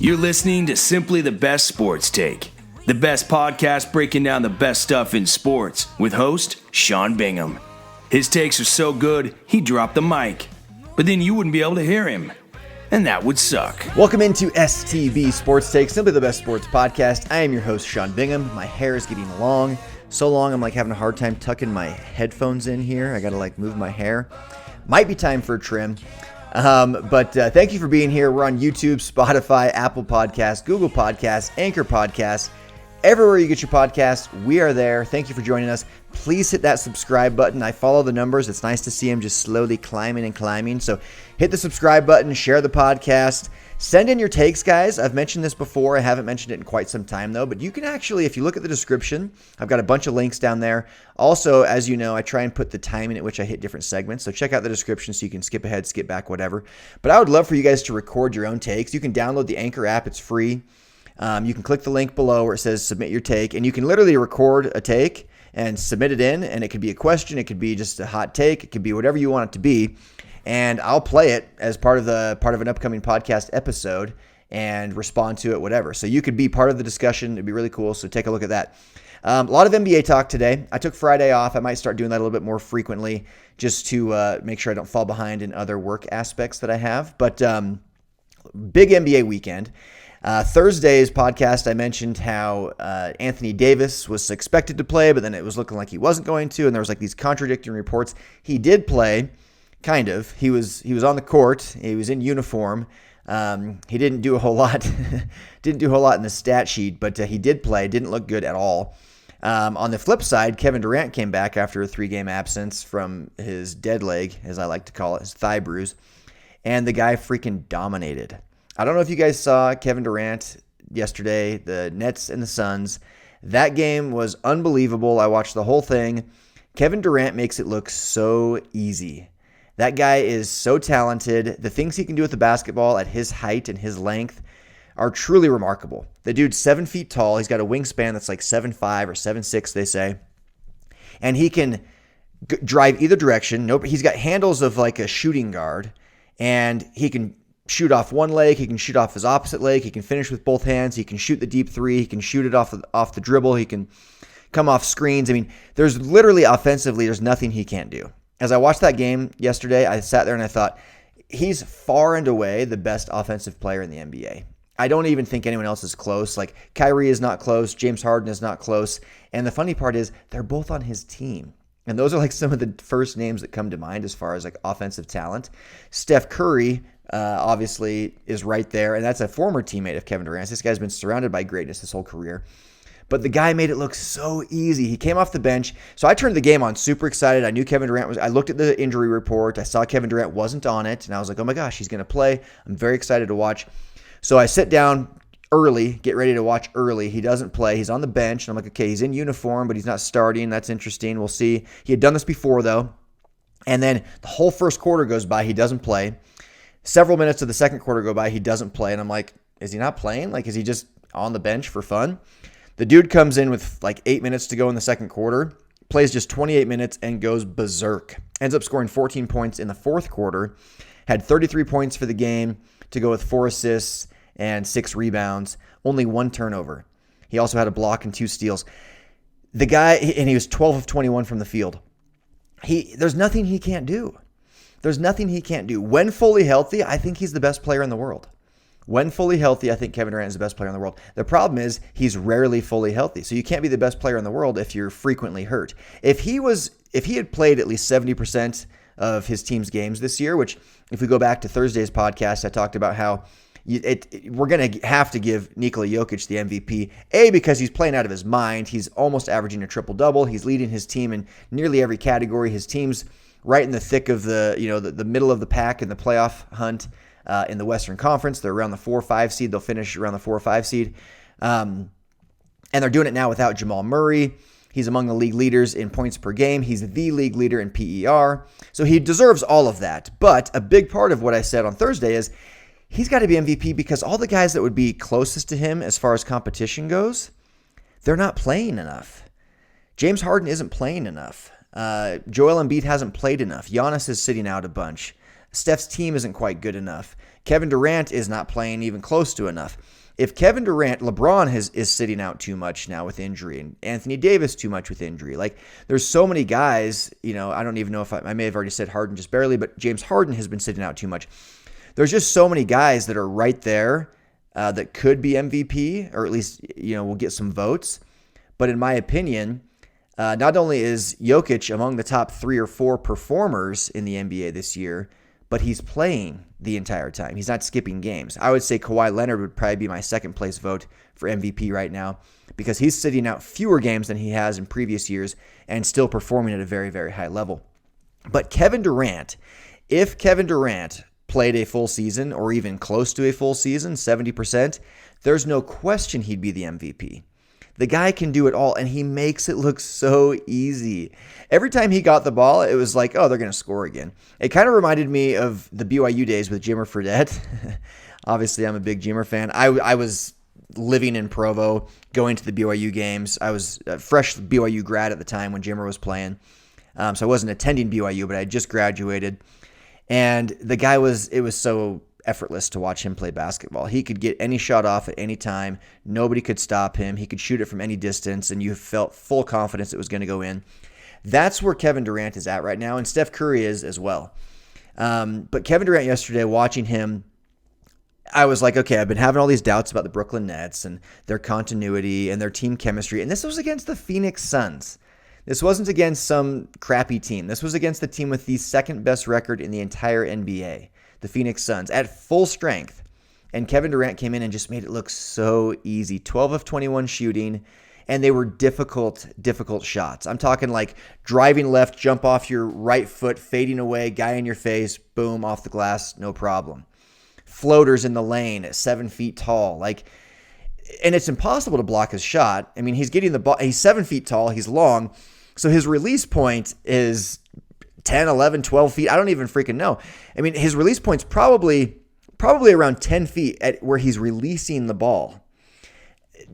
You're listening to Simply the Best Sports Take, the best podcast breaking down the best stuff in sports with host Sean Bingham. His takes are so good, he dropped the mic, but then you wouldn't be able to hear him, and that would suck. Welcome into STB Sports Take, Simply the Best Sports Podcast. I am your host, Sean Bingham. My hair is getting long. So long, I'm having a hard time tucking my headphones in here. I gotta move my hair. Might be time for a trim. But thank you for being here. We're on YouTube, Spotify, Apple Podcasts, Google Podcasts, Anchor Podcasts. Everywhere you get your podcasts, we are there. Thank you for joining us. Please hit that subscribe button. I follow the numbers. It's nice to see them just slowly climbing. So hit the subscribe button, share the podcast. Send in your takes, guys. I've mentioned this before. I haven't mentioned it in quite some time, though. But you can actually, if you look at the description, I've got a bunch of links down there. Also, as you know, I try and put the timing at which I hit different segments. So check out the description so you can skip ahead, skip back, whatever. But I would love for you guys to record your own takes. You can download the Anchor app. It's free. You can click the link below where it says submit your take. And you can literally record a take and submit it in. And it could be a question. It could be just a hot take. It could be whatever you want it to be. And I'll play it as part of an upcoming podcast episode and respond to it, whatever. So you could be part of the discussion. It'd be really cool. So take a look at that. A lot of NBA talk today. I took Friday off. I might start doing that a little bit more frequently just to make sure I don't fall behind in other work aspects that I have. But big NBA weekend. Thursday's podcast, I mentioned how Anthony Davis was expected to play, but then it was looking like he wasn't going to. And there was these contradicting reports. He did play. Kind of. He was on the court. He was in uniform. He didn't do a whole lot. Didn't do a whole lot in the stat sheet, but he did play. Didn't look good at all. On the flip side, Kevin Durant came back after a 3-game absence from his dead leg, as I like to call it, his thigh bruise, and the guy freaking dominated. I don't know if you guys saw Kevin Durant yesterday, the Nets and the Suns. That game was unbelievable. I watched the whole thing. Kevin Durant makes it look so easy. That guy is so talented. The things he can do with the basketball at his height and his length are truly remarkable. The dude's 7 feet tall. He's got a wingspan that's 7'5" or 7'6", they say. And he can drive either direction. Nope. He's got handles of a shooting guard. And he can shoot off one leg. He can shoot off his opposite leg. He can finish with both hands. He can shoot the deep three. He can shoot it off the dribble. He can come off screens. I mean, there's literally offensively, there's nothing he can't do. As I watched that game yesterday, I sat there and I thought, he's far and away the best offensive player in the NBA. I don't even think anyone else is close. Kyrie is not close. James Harden is not close. And the funny part is they're both on his team. And those are some of the first names that come to mind as far as offensive talent. Steph Curry obviously is right there. And that's a former teammate of Kevin Durant. This guy's been surrounded by greatness his whole career. But the guy made it look so easy. He came off the bench. So I turned the game on super excited. I knew Kevin Durant was. I looked at the injury report. I saw Kevin Durant wasn't on it. And I was like, oh my gosh, he's going to play. I'm very excited to watch. So I sit down early, get ready to watch early. He doesn't play. He's on the bench. And I'm like, okay, he's in uniform, but he's not starting. That's interesting. We'll see. He had done this before, though. And then the whole first quarter goes by. He doesn't play. Several minutes of the second quarter go by. He doesn't play. And I'm like, is he not playing? Is he just on the bench for fun? The dude comes in with 8 minutes to go in the second quarter, plays just 28 minutes and goes berserk. Ends up scoring 14 points in the fourth quarter, had 33 points for the game to go with 4 assists and 6 rebounds, only 1 turnover. He also had a block and 2 steals. The guy, and he was 12 of 21 from the field. There's nothing he can't do. There's nothing he can't do. When fully healthy, I think he's the best player in the world. When fully healthy, I think Kevin Durant is the best player in the world. The problem is he's rarely fully healthy. So you can't be the best player in the world if you're frequently hurt. If he had played at least 70% of his team's games this year, which if we go back to Thursday's podcast, I talked about how we're going to have to give Nikola Jokic the MVP, because he's playing out of his mind. He's almost averaging a triple-double. He's leading his team in nearly every category. His team's right in the thick of the middle of the pack in the playoff hunt. In the Western Conference, they're around the 4 or 5 seed. They'll finish around the 4 or 5 seed. And they're doing it now without Jamal Murray. He's among the league leaders in points per game. He's the league leader in PER. So he deserves all of that. But a big part of what I said on Thursday is he's got to be MVP because all the guys that would be closest to him as far as competition goes, they're not playing enough. James Harden isn't playing enough. Joel Embiid hasn't played enough. Giannis is sitting out a bunch. Steph's team isn't quite good enough. Kevin Durant is not playing even close to enough. If Kevin Durant, LeBron is sitting out too much now with injury, and Anthony Davis too much with injury. Like, there's so many guys, I don't even know if I may have already said Harden just barely, but James Harden has been sitting out too much. There's just so many guys that are right there that could be MVP, or at least, will get some votes. But in my opinion, not only is Jokic among the top 3 or 4 performers in the NBA this year, but he's playing the entire time. He's not skipping games. I would say Kawhi Leonard would probably be my second place vote for MVP right now because he's sitting out fewer games than he has in previous years and still performing at a very, very high level. But Kevin Durant, if Kevin Durant played a full season or even close to a full season, 70%, there's no question he'd be the MVP. The guy can do it all, and he makes it look so easy. Every time he got the ball, it was like, oh, they're going to score again. It kind of reminded me of the BYU days with Jimmer Fredette. Obviously, I'm a big Jimmer fan. I was living in Provo, going to the BYU games. I was a fresh BYU grad at the time when Jimmer was playing. So I wasn't attending BYU, but I had just graduated. And the guy it was so effortless to watch him play basketball. He could get any shot off at any time. Nobody could stop him. He could shoot it from any distance, and you felt full confidence it was going to go in. That's where Kevin Durant is at right now, and Steph Curry is as well. But Kevin Durant yesterday, watching him, I was like, okay, I've been having all these doubts about the Brooklyn Nets and their continuity and their team chemistry, and this was against the Phoenix Suns. This wasn't against some crappy team. This was against the team with the second best record in the entire NBA. The Phoenix Suns, at full strength. And Kevin Durant came in and just made it look so easy. 12 of 21 shooting, and they were difficult shots. I'm talking like driving left, jump off your right foot, fading away, guy in your face, boom, off the glass, no problem. Floaters in the lane at 7 feet tall. And it's impossible to block his shot. I mean, he's getting the ball. He's 7 feet tall. He's long. So his release point is 10, 11, 12 feet. I don't even freaking know. I mean, his release point's probably around 10 feet at where he's releasing the ball.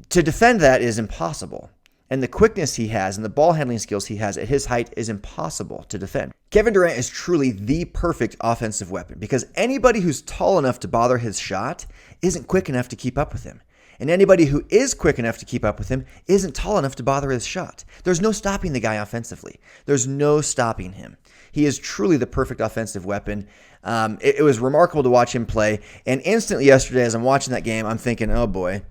To defend that is impossible. And the quickness he has and the ball handling skills he has at his height is impossible to defend. Kevin Durant is truly the perfect offensive weapon because anybody who's tall enough to bother his shot isn't quick enough to keep up with him. And anybody who is quick enough to keep up with him isn't tall enough to bother his shot. There's no stopping the guy offensively. There's no stopping him. He is truly the perfect offensive weapon. It was remarkable to watch him play. And instantly yesterday, as I'm watching that game, I'm thinking, oh boy,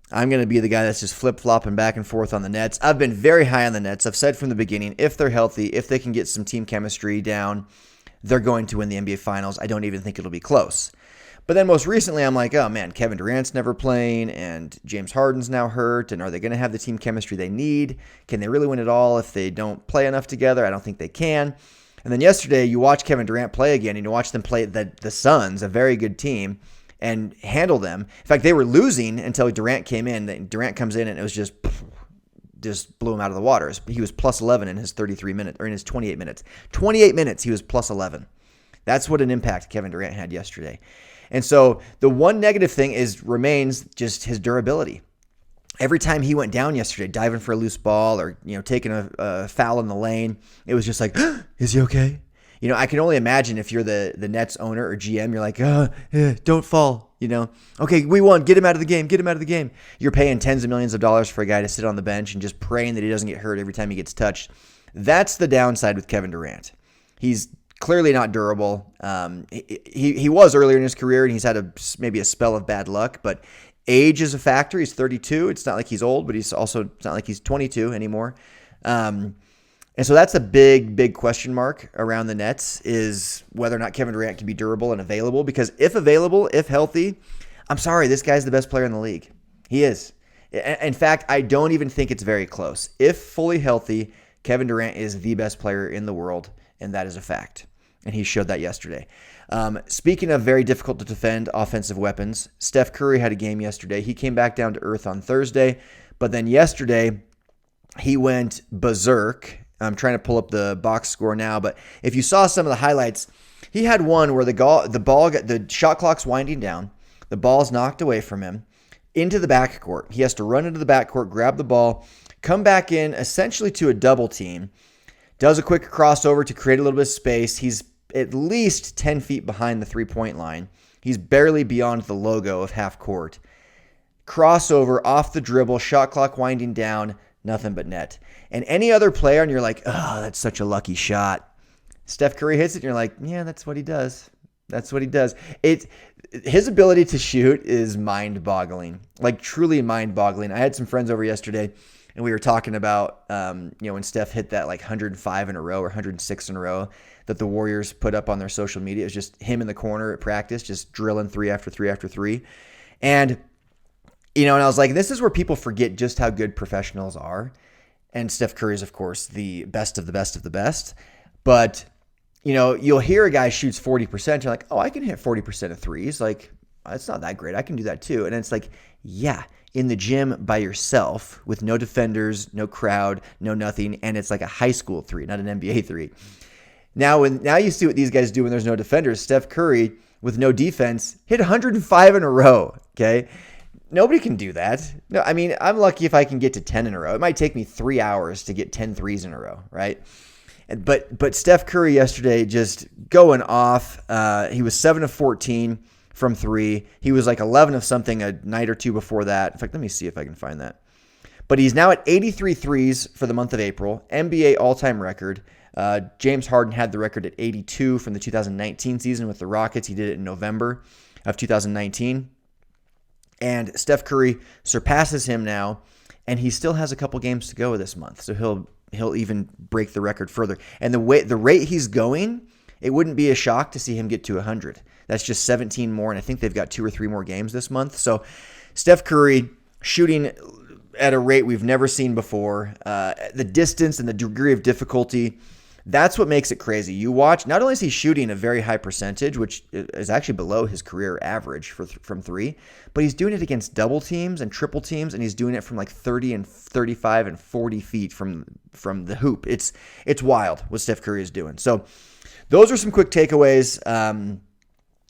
I'm going to be the guy that's just flip-flopping back and forth on the Nets. I've been very high on the Nets. I've said from the beginning, if they're healthy, if they can get some team chemistry down, they're going to win the NBA Finals. I don't even think it'll be close. But then most recently, I'm like, oh man, Kevin Durant's never playing, and James Harden's now hurt, and are they going to have the team chemistry they need? Can they really win it all if they don't play enough together? I don't think they can. And then yesterday, you watch Kevin Durant play again, and you watch them play the Suns, a very good team, and handle them. In fact, they were losing until Durant came in. Then Durant comes in, and it was just blew him out of the water. He was plus 11 in his 33 minutes, or in his 28 minutes. 28 minutes, he was plus 11. That's what an impact Kevin Durant had yesterday. And so the one negative thing remains just his durability. Every time he went down yesterday, diving for a loose ball or taking a foul in the lane, it was just like, is he okay? I can only imagine if you're the Nets owner or GM, you're like, don't fall. Okay, we won. Get him out of the game. Get him out of the game. You're paying tens of millions of dollars for a guy to sit on the bench and just praying that he doesn't get hurt every time he gets touched. That's the downside with Kevin Durant. He's clearly not durable. He was earlier in his career, and he's had maybe a spell of bad luck, but age is a factor. He's 32. It's not like he's old, but it's not like he's 22 anymore. And so that's a big question mark around the Nets is whether or not Kevin Durant can be durable and available, because if available, if healthy, I'm sorry, this guy's the best player in the league. He is. In fact, I don't even think it's very close. If fully healthy, Kevin Durant is the best player in the world, and that is a fact. And he showed that yesterday. Speaking of very difficult to defend offensive weapons, Steph Curry had a game yesterday. He came back down to earth on Thursday, but then yesterday he went berserk. I'm trying to pull up the box score now, but if you saw some of the highlights, he had one where the shot clock's winding down, the ball's knocked away from him into the backcourt. He has to run into the backcourt, grab the ball, come back in essentially to a double team, does a quick crossover to create a little bit of space. He's at least 10 feet behind the three-point line. He's barely beyond the logo of half court. Crossover, off the dribble, shot clock winding down, nothing but net. And any other player, and you're like, oh, that's such a lucky shot. Steph Curry hits it, and you're like, yeah, that's what he does. That's what he does. His ability to shoot is mind-boggling, like truly mind-boggling. I had some friends over yesterday, and we were talking about, when Steph hit that like 105 in a row or 106 in a row that the Warriors put up on their social media. It was just him in the corner at practice, just drilling three after three after three. And and I was like, this is where people forget just how good professionals are. And Steph Curry is, of course, the best of the best of the best. But, you'll hear a guy shoots 40%. You're like, oh, I can hit 40% of threes. Like, it's not that great. I can do that too. And it's like, yeah, in the gym by yourself with no defenders, no crowd, no nothing. And it's like a high school three, not an NBA three. Now you see what these guys do when there's no defenders. Steph Curry, with no defense, hit 105 in a row, okay? Nobody can do that. No, I mean, I'm lucky if I can get to 10 in a row. It might take me 3 hours to get 10 threes in a row, right? But Steph Curry yesterday just going off. He was 7 of 14 from three. He was like 11 of something a night or two before that. In fact, let me see if I can find that. But he's now at 83 threes for the month of April, NBA all-time record. James Harden had the record at 82 from the 2019 season with the Rockets. He did it in November of 2019. And Steph Curry surpasses him now, and he still has a couple games to go this month. So he'll even break the record further. And the rate he's going, it wouldn't be a shock to see him get to 100. That's just 17 more, and I think they've got 2 or 3 more games this month. So Steph Curry shooting at a rate we've never seen before. The distance and the degree of difficulty, that's what makes it crazy. You watch, not only is he shooting a very high percentage, which is actually below his career average from three, but he's doing it against double teams and triple teams, and he's doing it from like 30 and 35 and 40 feet from the hoop. It's wild what Steph Curry is doing. So those are some quick takeaways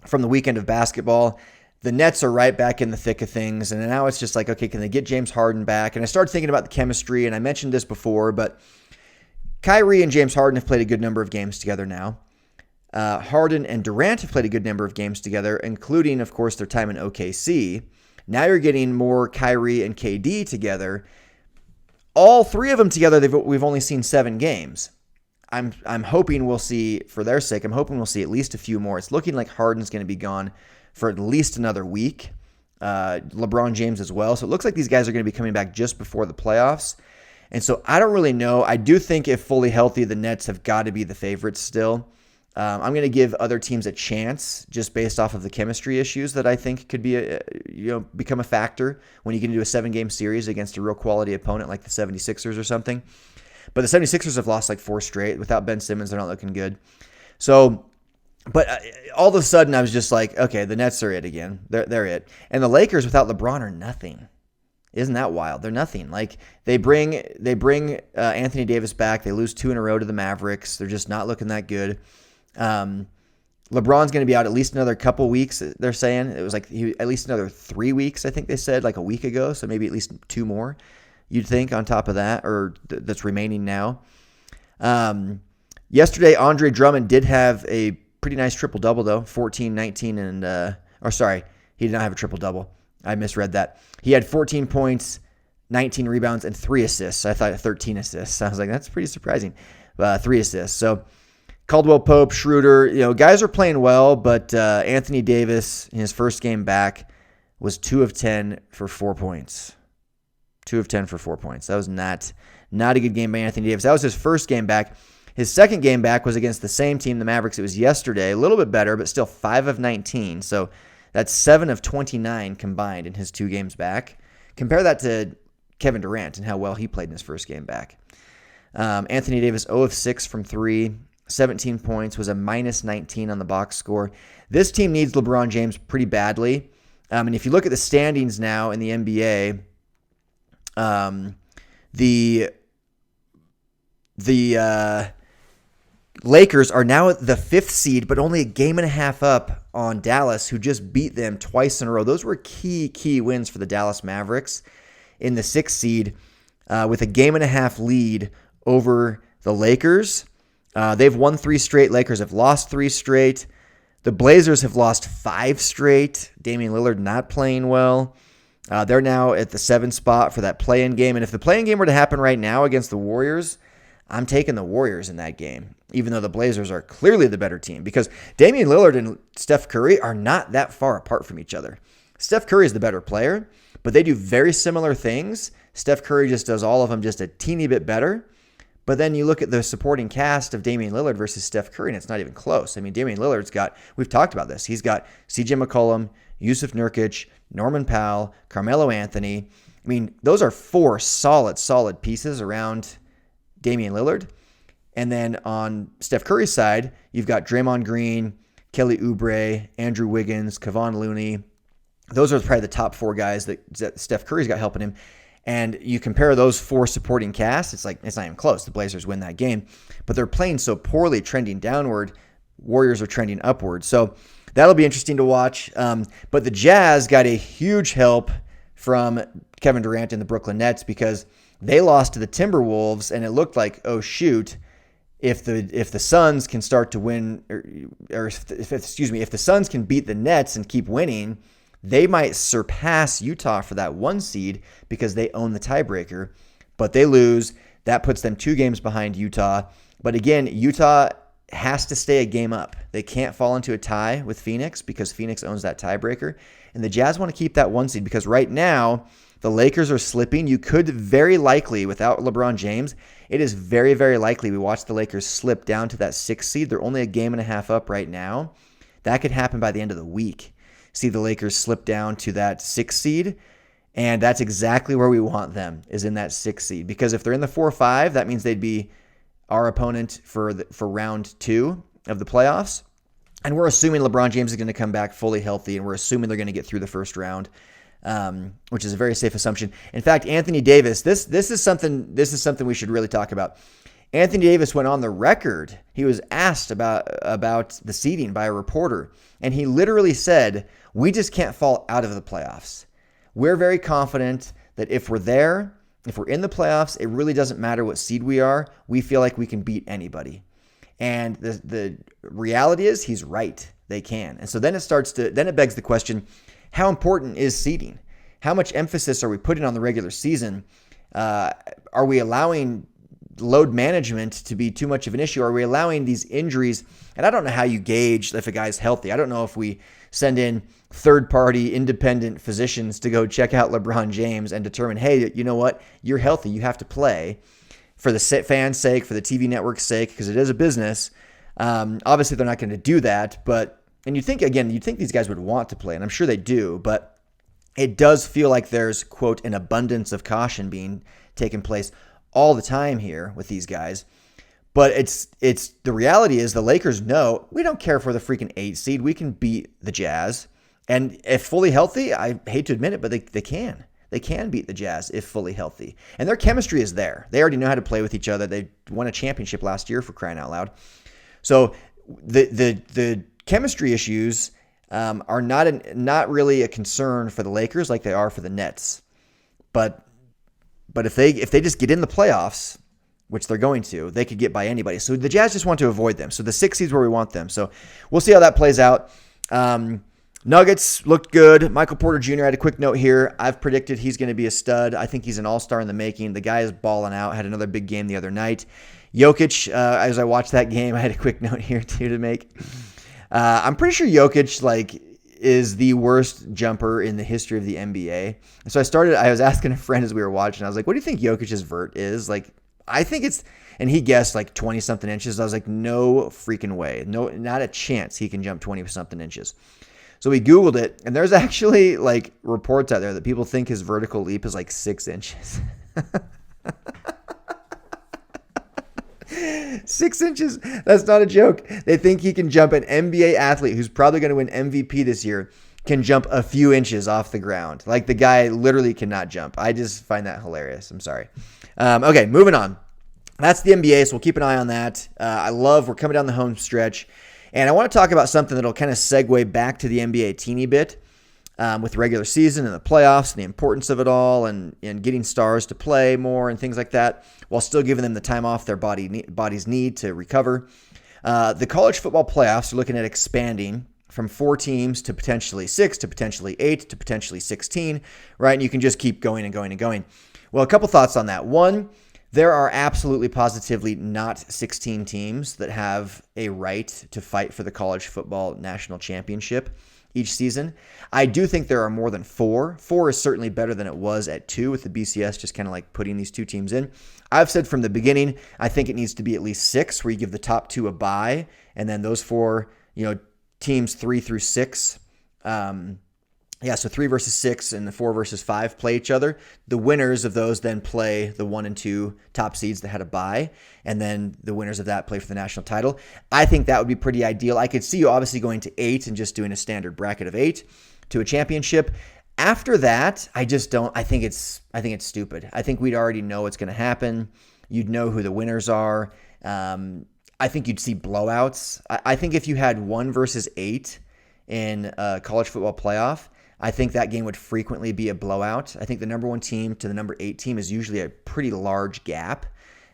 from the weekend of basketball. The Nets are right back in the thick of things, and now it's just like, okay, can they get James Harden back? And I started thinking about the chemistry, and I mentioned this before, but Kyrie and James Harden have played a good number of games together now. Harden and Durant have played a good number of games together, including, of course, their time in OKC. Now you're getting more Kyrie and KD together. All three of them together, we've only seen 7 games. I'm hoping we'll see, for their sake, I'm hoping we'll see at least a few more. It's looking like Harden's going to be gone for at least another week. LeBron James as well. So it looks like these guys are going to be coming back just before the playoffs. And so I don't really know. I do think if fully healthy, the Nets have got to be the favorites still. I'm going to give other teams a chance just based off of the chemistry issues that I think could be become a factor when you get into a 7-game series against a real quality opponent like the 76ers or something. But the 76ers have lost like 4 straight. Without Ben Simmons, they're not looking good. So, but all of a sudden I was just like, okay, the Nets are it again. They're it. And the Lakers without LeBron are nothing. Isn't that wild? They're nothing. Like they bring Anthony Davis back. They lose 2 in a row to the Mavericks. They're just not looking that good. LeBron's going to be out at least another couple weeks. They're saying it was like at least another 3 weeks. I think they said like a week ago. So maybe at least 2 more. You'd think on top of that, or that's remaining now. Yesterday, Andre Drummond did have a pretty nice triple-double though, 14, 19, and he did not have a triple-double. I misread that. He had 14 points, 19 rebounds, and 3 assists. I thought 13 assists. I was like, that's pretty surprising. 3 assists. So Caldwell Pope, Schroeder, guys are playing well, but Anthony Davis in his first game back was 2 of 10 for 4 points. 2 of 10 for 4 points. That was not a good game by Anthony Davis. That was his first game back. His second game back was against the same team, the Mavericks. It was yesterday. A little bit better, but still 5 of 19. So that's 7 of 29 combined in his 2 games back. Compare that to Kevin Durant and how well he played in his first game back. Anthony Davis 0 of 6 from 3, 17 points, was a minus 19 on the box score. This team needs LeBron James pretty badly. And if you look at the standings now in the NBA, the Lakers are now at the 5th seed, but only a game and a half up on Dallas, who just beat them twice in a row. Those were key wins for the Dallas Mavericks in the 6th seed with a game and a half lead over the Lakers. They've won 3 straight. Lakers have lost 3 straight. The Blazers have lost 5 straight. Damian Lillard not playing well. They're now at the 7th spot for that play-in game. And if the play-in game were to happen right now against the Warriors, I'm taking the Warriors in that game, even though the Blazers are clearly the better team, because Damian Lillard and Steph Curry are not that far apart from each other. Steph Curry is the better player, but they do very similar things. Steph Curry just does all of them just a teeny bit better. But then you look at the supporting cast of Damian Lillard versus Steph Curry, and it's not even close. I mean, Damian Lillard's got, we've talked about this, he's got CJ McCollum, Yusuf Nurkic, Norman Powell, Carmelo Anthony. I mean, those are 4 solid pieces around Damian Lillard. And then on Steph Curry's side, you've got Draymond Green, Kelly Oubre, Andrew Wiggins, Kevon Looney. Those are probably the top 4 guys that Steph Curry's got helping him. And you compare those 4 supporting casts, it's not even close. The Blazers win that game. But they're playing so poorly, trending downward. Warriors are trending upward. So that'll be interesting to watch. But the Jazz got a huge help from Kevin Durant and the Brooklyn Nets, because they lost to the Timberwolves, and it looked like, oh shoot, if the Suns can start to win, if the Suns can beat the Nets and keep winning, they might surpass Utah for that 1 seed because they own the tiebreaker. But they lose. That puts them 2 games behind Utah. But again, Utah has to stay a game up. They can't fall into a tie with Phoenix because Phoenix owns that tiebreaker. And the Jazz want to keep that 1 seed because right now the Lakers are slipping. You could very likely, without LeBron James, it is very, very likely we watch the Lakers slip down to that 6th seed. They're only a game and a half up right now. That could happen by the end of the week. See the Lakers slip down to that 6th seed, and that's exactly where we want them, is in that 6th seed. Because if they're in the 4-5, that means they'd be our opponent for round 2 of the playoffs. And we're assuming LeBron James is going to come back fully healthy, and we're assuming they're going to get through the first round, which is a very safe assumption. In fact, Anthony Davis, this is something we should really talk about. Anthony Davis went on the record. He was asked about the seeding by a reporter, and he literally said, "We just can't fall out of the playoffs. We're very confident that if we're there, if we're in the playoffs, it really doesn't matter what seed we are. We feel like we can beat anybody." And the reality is he's right. They can. And so then it begs the question, how important is seeding? How much emphasis are we putting on the regular season? Are we allowing load management to be too much of an issue? Are we allowing these injuries? And I don't know how you gauge if a guy's healthy. I don't know if we send in third-party independent physicians to go check out LeBron James and determine, hey, you know what? You're healthy. You have to play for the fans' sake, for the TV network's sake, because it is a business. Obviously, they're not going to do that. And you'd think these guys would want to play, and I'm sure they do, but it does feel like there's, quote, an abundance of caution being taken place all the time here with these guys. But it's the reality is the Lakers know we don't care for the freaking 8 seed. We can beat the Jazz. And if fully healthy, I hate to admit it, but they can. They can beat the Jazz if fully healthy. And their chemistry is there. They already know how to play with each other. They won a championship last year, for crying out loud. So the chemistry issues are not really a concern for the Lakers like they are for the Nets. But if they just get in the playoffs, which they're going to, they could get by anybody. So the Jazz just want to avoid them. So the 6 seed's where we want them. So we'll see how that plays out. Nuggets looked good. Michael Porter Jr. had a quick note here. I've predicted he's going to be a stud. I think he's an all-star in the making. The guy is balling out. Had another big game the other night. Jokic, as I watched that game, I had a quick note here too to make. I'm pretty sure Jokic is the worst jumper in the history of the NBA. And so I was asking a friend as we were watching. I was like, "What do you think Jokic's vert is?" Like, I think it's, and he guessed like 20-something inches. I was like, no freaking way. No, not a chance he can jump 20-something inches. So we Googled it, and there's actually like reports out there that people think his vertical leap is like 6 inches. 6 inches. That's not a joke. They think he can jump. An NBA athlete who's probably going to win MVP this year can jump a few inches off the ground. Like, the guy literally cannot jump. I just find that hilarious. I'm sorry. Okay, moving on. That's the NBA, so we'll keep an eye on that. We're coming down the home stretch. And I want to talk about something that'll kind of segue back to the NBA a teeny bit. with the regular season and the playoffs and the importance of it all and getting stars to play more and things like that, while still giving them the time off their bodies need to recover. The college football playoffs are looking at expanding from 4 teams to potentially 6 to potentially 8 to potentially 16, right? And you can just keep going and going and going. Well, a couple thoughts on that. One, there are absolutely positively not 16 teams that have a right to fight for the college football national championship each season. I do think there are more than 4. 4 is certainly better than it was at 2 with the BCS just kind of like putting these 2 teams in. I've said from the beginning, I think it needs to be at least 6 where you give the top 2 a bye, and then those 4, teams 3 through 6. So 3 versus 6 and the 4 versus 5 play each other. The winners of those then play the 1 and 2 top seeds that had a bye, and then the winners of that play for the national title. I think that would be pretty ideal. I could see you obviously going to 8 and just doing a standard bracket of 8 to a championship. After that, I think it's stupid. I think we'd already know what's going to happen. You'd know who the winners are. I think you'd see blowouts. I think if you had 1 versus 8 in a college football playoff, I think that game would frequently be a blowout. I think the number 1 team to the number 8 team is usually a pretty large gap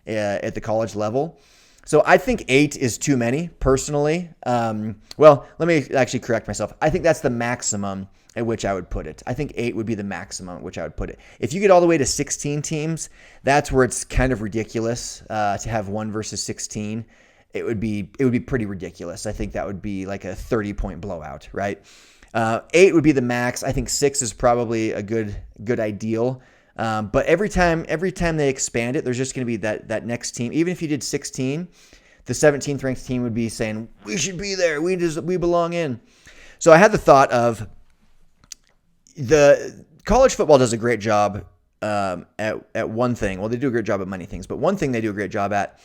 at the college level. So I think 8 is too many, personally. Well, let me actually correct myself. I think that's the maximum at which I would put it. I think 8 would be the maximum at which I would put it. If you get all the way to 16 teams, that's where it's kind of ridiculous to have 1 versus 16. It would be pretty ridiculous. I think that would be like a 30-point blowout, right? 8 would be the max. I think 6 is probably a good ideal. But every time they expand it, there's just going to be that next team. Even if you did 16, the 17th ranked team would be saying, we should be there. We belong in. So I had the thought of the college football does a great job at one thing. Well, they do a great job at many things, but one thing they do a great job at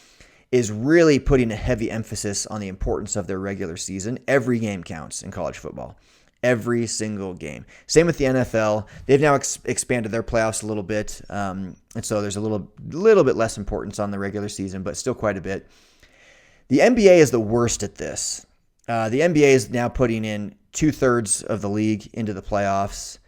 is really putting a heavy emphasis on the importance of their regular season. Every game counts in college football. Every single game. Same with the NFL. They've now expanded their playoffs a little bit, and so there's a little bit less importance on the regular season, but still quite a bit. The NBA is the worst at this. The NBA is now putting in 2/3 of the league into the playoffs.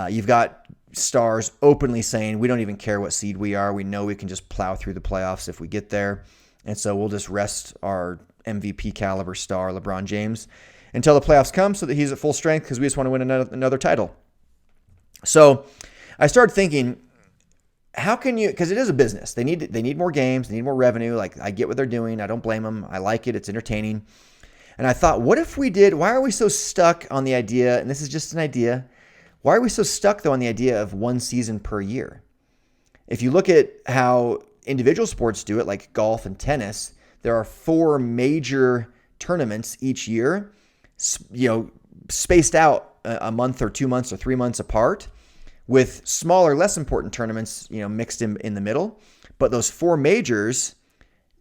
You've got stars openly saying, we don't even care what seed we are. We know we can just plow through the playoffs if we get there. And so we'll just rest our MVP caliber star, LeBron James, until the playoffs come so that he's at full strength because we just want to win another title. So I started thinking, how can you, because it is a business. They need more games. They need more revenue. Like, I get what they're doing. I don't blame them. I like it. It's entertaining. And I thought, what if we did, why are we so stuck on the idea, and this is just an idea, why are we so stuck, though, on the idea of 1 season per year? If you look at how individual sports do it, like golf and tennis, there are 4 major tournaments each year, spaced out a month or 2 months or 3 months apart, with smaller, less important tournaments, mixed in the middle. But those 4 majors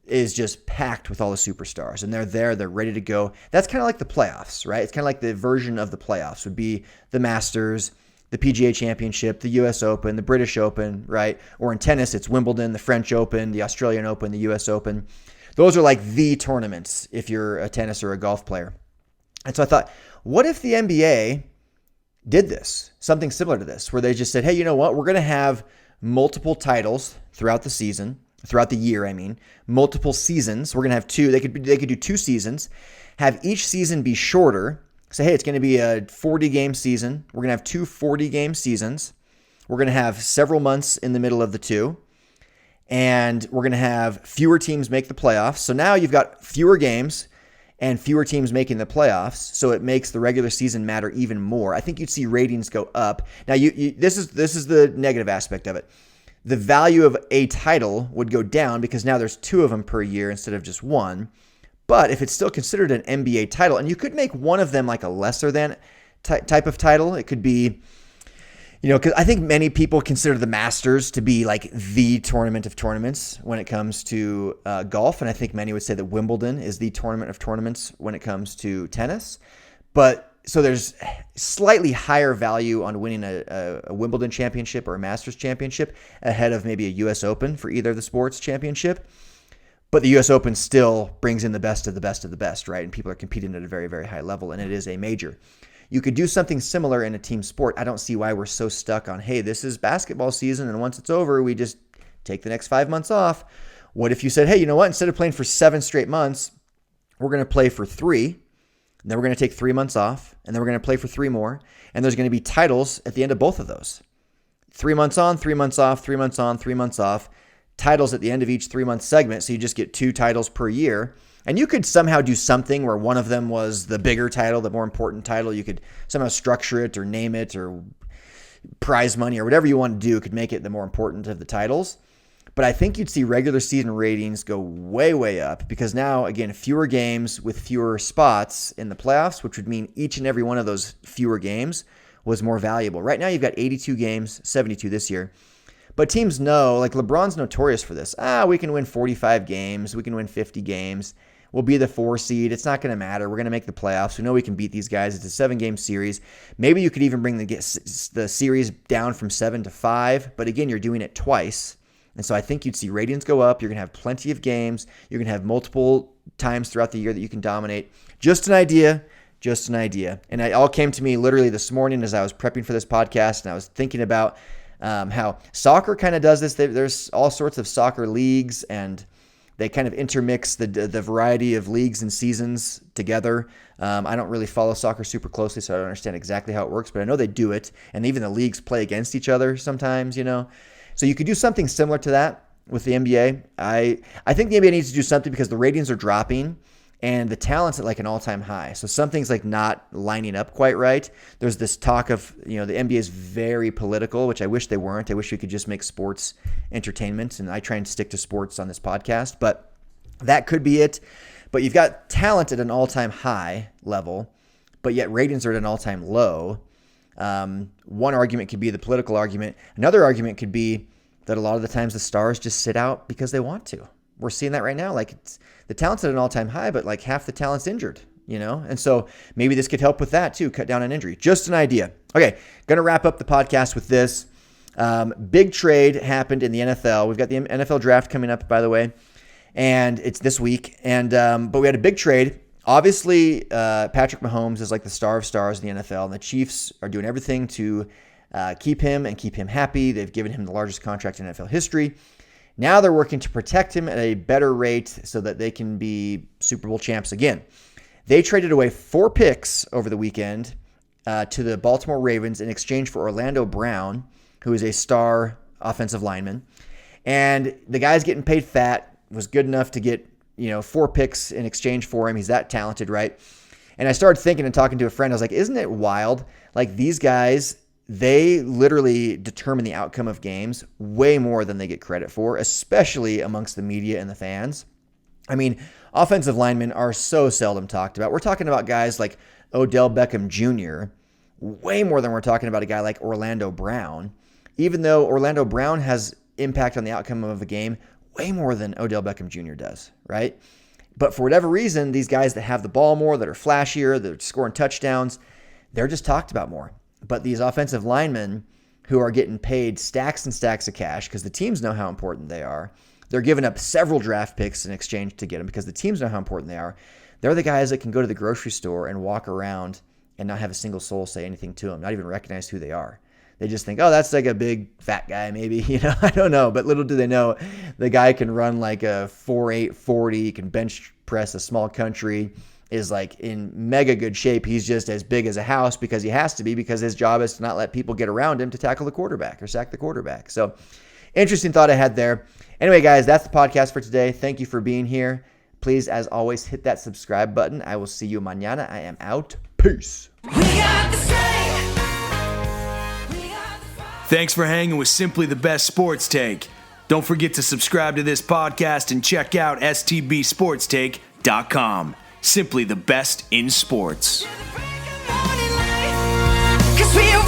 is just packed with all the superstars, and they're ready to go. That's kind of like the playoffs, right? It's kind of like the version of the playoffs would be the Masters, the PGA Championship, the US Open, the British Open, right? Or in tennis, it's Wimbledon, the French Open, the Australian Open, the US Open. Those are like the tournaments if you're a tennis or a golf player. And so I thought, what if the NBA did this, something similar to this, where they just said, hey, you know what? We're going to have multiple titles throughout the year, multiple seasons. We're going to have 2. They could do 2 seasons, have each season be shorter. Say, hey, it's going to be a 40-game season. We're going to have 2 40-game seasons. We're going to have several months in the middle of the 2. And we're going to have fewer teams make the playoffs. So now you've got fewer games and fewer teams making the playoffs. So it makes the regular season matter even more. I think you'd see ratings go up. Now, this is the negative aspect of it. The value of a title would go down because now there's 2 of them per year instead of just 1. But if it's still considered an NBA title, and you could make one of them like a lesser than type of title, it could be, because I think many people consider the Masters to be like the tournament of tournaments when it comes to golf. And I think many would say that Wimbledon is the tournament of tournaments when it comes to tennis. But so there's slightly higher value on winning a Wimbledon championship or a Masters championship ahead of maybe a US Open for either of the sports championship. But the U.S. Open still brings in the best of the best of the best, right? And people are competing at a very, very high level, and it is a major. You could do something similar in a team sport. I don't see why we're so stuck on, hey, this is basketball season, and once it's over, we just take the next 5 months off. What if you said, hey, you know what? Instead of playing for 7 straight months, we're going to play for 3, and then we're going to take 3 months off, and then we're going to play for 3 more, and there's going to be titles at the end of both of those. 3 months on, 3 months off, 3 months on, 3 months off, titles at the end of each 3-month segment, so you just get 2 titles per year. And you could somehow do something where one of them was the bigger title, the more important title. You could somehow structure it or name it or prize money or whatever you want to do could make it the more important of the titles. But I think you'd see regular season ratings go way, way up because now, again, fewer games with fewer spots in the playoffs, which would mean each and every one of those fewer games was more valuable. Right now, you've got 82 games, 72 this year. But teams know, like LeBron's notorious for this. We can win 45 games. We can win 50 games. We'll be the 4 seed. It's not going to matter. We're going to make the playoffs. We know we can beat these guys. It's a 7-game series. Maybe you could even bring the series down from 7 to 5. But again, you're doing it twice. And so I think you'd see ratings go up. You're going to have plenty of games. You're going to have multiple times throughout the year that you can dominate. Just an idea. Just an idea. And it all came to me literally this morning as I was prepping for this podcast. And I was thinking about how soccer kind of does this. There's all sorts of soccer leagues, and they kind of intermix the variety of leagues and seasons together. I don't really follow soccer super closely, so I don't understand exactly how it works, but I know they do it. And even the leagues play against each other sometimes, you know. So you could do something similar to that with the NBA. I think the NBA needs to do something because the ratings are dropping and the talent's at like an all-time high. So something's like not lining up quite right. There's this talk of, the NBA is very political, which I wish they weren't. I wish we could just make sports entertainment, and I try and stick to sports on this podcast, but that could be it. But you've got talent at an all-time high level, but yet ratings are at an all-time low. One argument could be the political argument. Another argument could be that a lot of the times the stars just sit out because they want to. We're seeing that right now. Like the talent's at an all-time high, but like half the talent's injured, And so maybe this could help with that too, cut down on injury. Just an idea. Okay, going to wrap up the podcast with this. Big trade happened in the NFL. We've got the NFL draft coming up, by the way, and it's this week. And but we had a big trade. Obviously, Patrick Mahomes is like the star of stars in the NFL, and the Chiefs are doing everything to keep him and keep him happy. They've given him the largest contract in NFL history. Now they're working to protect him at a better rate so that they can be Super Bowl champs again. They traded away 4 picks over the weekend to the Baltimore Ravens in exchange for Orlando Brown, who is a star offensive lineman. And the guy's getting paid fat, was good enough to get 4 picks in exchange for him. He's that talented, right? And I started thinking and talking to a friend. I was like, isn't it wild? Like these guys, they literally determine the outcome of games way more than they get credit for, especially amongst the media and the fans. I mean, offensive linemen are so seldom talked about. We're talking about guys like Odell Beckham Jr. way more than we're talking about a guy like Orlando Brown, even though Orlando Brown has impact on the outcome of a game way more than Odell Beckham Jr. does, right? But for whatever reason, these guys that have the ball more, that are flashier, that are scoring touchdowns, they're just talked about more. But these offensive linemen who are getting paid stacks and stacks of cash because the teams know how important they are, they're giving up several draft picks in exchange to get them because the teams know how important they are. They're the guys that can go to the grocery store and walk around and not have a single soul say anything to them, not even recognize who they are. They just think, oh, that's like a big fat guy maybe, I don't know. But little do they know, the guy can run like a 4.8 40, can bench press a small country, is like in mega good shape. He's just as big as a house because he has to be, because his job is to not let people get around him to tackle the quarterback or sack the quarterback. So interesting thought I had there. Anyway, guys, that's the podcast for today. Thank you for being here. Please, as always, hit that subscribe button. I will see you mañana. I am out. Peace. Thanks for hanging with Simply the Best Sports Take. Don't forget to subscribe to this podcast and check out STBSportsTake.com. Simply the best in sports. 'Cause we are